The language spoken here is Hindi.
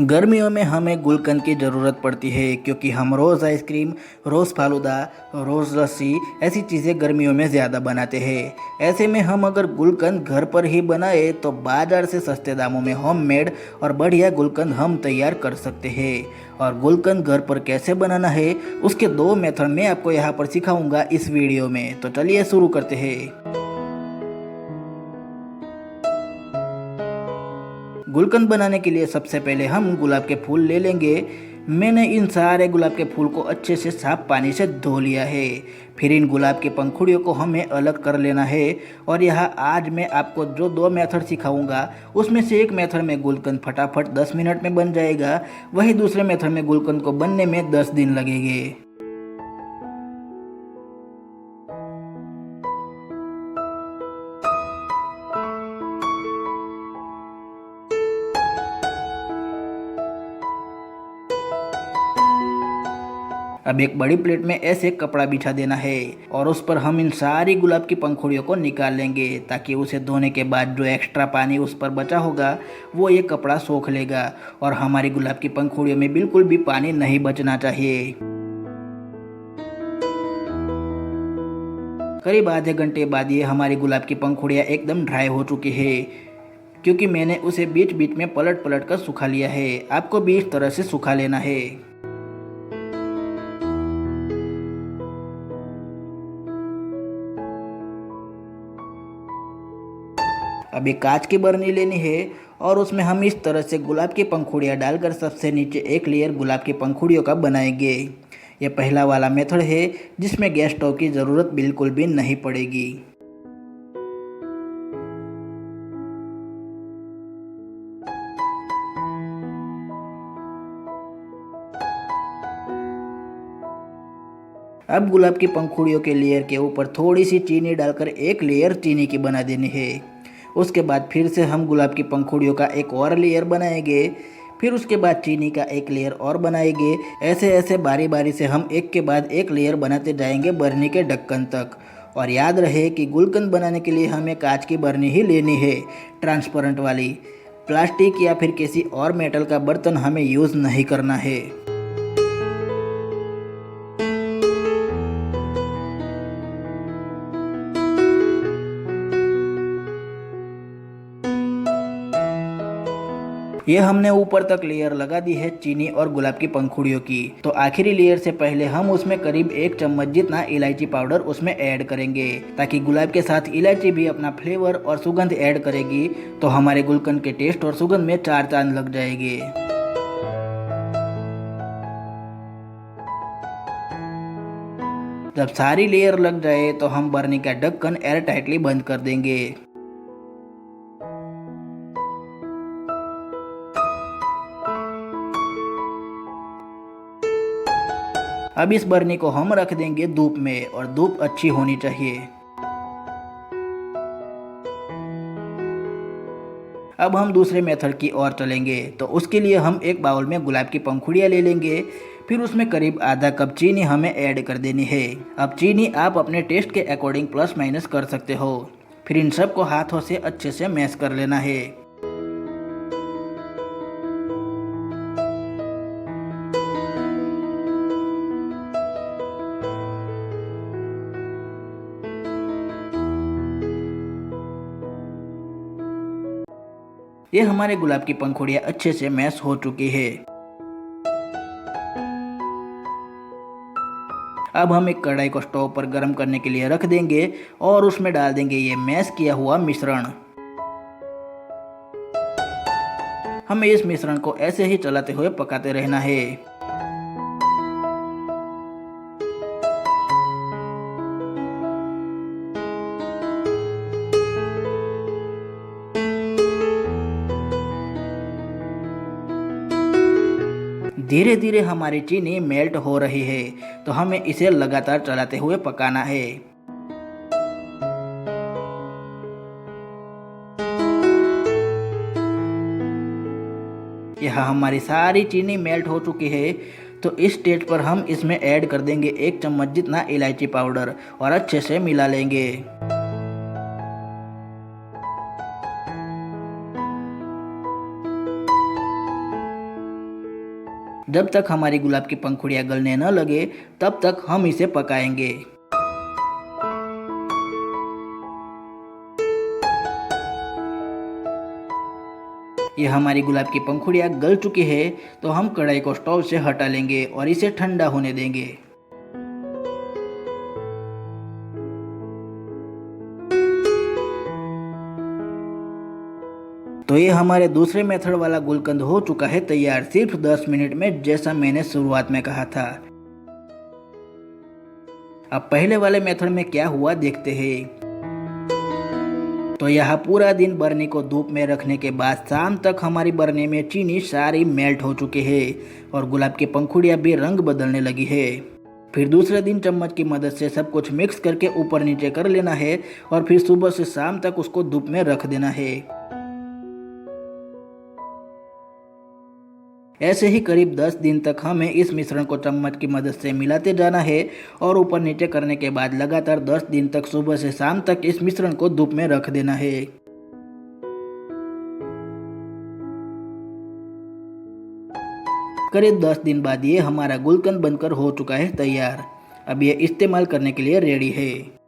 गर्मियों में हमें गुलकंद की ज़रूरत पड़ती है क्योंकि हम रोज़ आइसक्रीम, रोज़ फालूदा, रोज़ लस्सी ऐसी चीज़ें गर्मियों में ज़्यादा बनाते हैं। ऐसे में हम अगर गुलकंद घर पर ही बनाए तो बाज़ार से सस्ते दामों में होममेड और बढ़िया गुलकंद हम तैयार कर सकते हैं। और गुलकंद घर पर कैसे बनाना है उसके 2 मेथड मैं आपको यहाँ पर सिखाऊंगा इस वीडियो में। तो चलिए शुरू करते हैं। गुलकंद बनाने के लिए सबसे पहले हम गुलाब के फूल ले लेंगे। मैंने इन सारे गुलाब के फूल को अच्छे से साफ पानी से धो लिया है। फिर इन गुलाब की पंखुड़ियों को हमें अलग कर लेना है। और यहाँ आज मैं आपको जो 2 मेथड सिखाऊंगा उसमें से एक मेथड में गुलकंद फटाफट 10 मिनट में बन जाएगा, वही दूसरे मेथड में गुलकंद को बनने में 10 दिन लगेंगे। अब एक बड़ी प्लेट में ऐसे कपड़ा बिछा देना है और उस पर हम इन सारी गुलाब की पंखुड़ियों को निकाल लेंगे ताकि उसे धोने के बाद जो एक्स्ट्रा पानी उस पर बचा होगा वो ये कपड़ा सोख लेगा और हमारी गुलाब की पंखुड़ियों में बिल्कुल भी पानी नहीं बचना चाहिए। करीब आधे घंटे बाद ये हमारी गुलाब की पंखुड़ियाँ एकदम ड्राई हो चुकी है क्योंकि मैंने उसे बीच बीच में पलट पलट कर सुखा लिया है। आपको भी इस तरह से सुखा लेना है। अब एक कांच की बरनी लेनी है और उसमें हम इस तरह से गुलाब की पंखुड़ियाँ डालकर सबसे नीचे एक लेयर गुलाब की पंखुड़ियों का बनाएंगे। ये पहला वाला मेथड है जिसमें गैस स्टोव की ज़रूरत बिल्कुल भी नहीं पड़ेगी। अब गुलाब की पंखुड़ियों के लेयर के ऊपर थोड़ी सी चीनी डालकर एक लेयर चीनी की बना देनी है। उसके बाद फिर से हम गुलाब की पंखुड़ियों का एक और लेयर बनाएंगे। फिर उसके बाद चीनी का एक लेयर और बनाएंगे। ऐसे ऐसे बारी बारी से हम एक के बाद एक लेयर बनाते जाएंगे बरनी के ढक्कन तक। और याद रहे कि गुलकंद बनाने के लिए हमें कांच की बरनी ही लेनी है, ट्रांसपेरेंट वाली। प्लास्टिक या फिर किसी और मेटल का बर्तन हमें यूज़ नहीं करना है। ये हमने ऊपर तक लेयर लगा दी है चीनी और गुलाब की पंखुड़ियों की। तो आखिरी लेयर से पहले हम उसमें करीब 1 चम्मच जितना इलायची पाउडर उसमें ऐड करेंगे ताकि गुलाब के साथ इलायची भी अपना फ्लेवर और सुगंध ऐड करेगी। तो हमारे गुलकंद के टेस्ट और सुगंध में 4 चांद लग जाएंगे। जब सारी लेयर लग जाए तो हम बरनी का ढक्कन एयर टाइटली बंद कर देंगे। अब इस बरनी को हम रख देंगे धूप में और धूप अच्छी होनी चाहिए। अब हम दूसरे मेथड की ओर चलेंगे। तो उसके लिए हम एक बाउल में गुलाब की पंखुड़ियाँ ले लेंगे। फिर उसमें करीब आधा कप चीनी हमें ऐड कर देनी है। अब चीनी आप अपने टेस्ट के अकॉर्डिंग प्लस माइनस कर सकते हो। फिर इन सब को हाथों से अच्छे से मैश कर लेना है। ये हमारे गुलाब की पंखुड़ियाँ अच्छे से मैश हो चुकी है। अब हम एक कढ़ाई को स्टोव पर गर्म करने के लिए रख देंगे और उसमें डाल देंगे ये मैश किया हुआ मिश्रण। हमें इस मिश्रण को ऐसे ही चलाते हुए पकाते रहना है। धीरे धीरे हमारी चीनी मेल्ट हो रही है तो हमें इसे लगातार चलाते हुए पकाना है। यहाँ हमारी सारी चीनी मेल्ट हो चुकी है। तो इस स्टेज पर हम इसमें ऐड कर देंगे 1 चम्मच जितना इलायची पाउडर और अच्छे से मिला लेंगे। जब तक हमारी गुलाब की पंखुड़ियाँ गलने न लगे तब तक हम इसे पकाएंगे। ये हमारी गुलाब की पंखुड़ियाँ गल चुकी है तो हम कढ़ाई को स्टोव से हटा लेंगे और इसे ठंडा होने देंगे। तो ये हमारे दूसरे मेथड वाला गुलकंद हो चुका है तैयार, सिर्फ 10 मिनट में, जैसा मैंने शुरुआत में कहा था। अब पहले वाले मेथड में क्या हुआ देखते हैं। तो यहाँ पूरा दिन बरनी को धूप में रखने के बाद शाम तक हमारी बरनी में चीनी सारी मेल्ट हो चुकी है और गुलाब की पंखुड़ियाँ भी रंग बदलने लगी है। फिर दूसरे दिन चम्मच की मदद से सब कुछ मिक्स करके ऊपर नीचे कर लेना है और फिर सुबह से शाम तक उसको धूप में रख देना है। ऐसे ही करीब 10 दिन तक हमें इस मिश्रण को चम्मच की मदद से मिलाते जाना है और ऊपर नीचे करने के बाद लगातार 10 दिन तक सुबह से शाम तक इस मिश्रण को धूप में रख देना है। करीब 10 दिन बाद ये हमारा गुलकंद बनकर हो चुका है तैयार। अब ये इस्तेमाल करने के लिए रेडी है।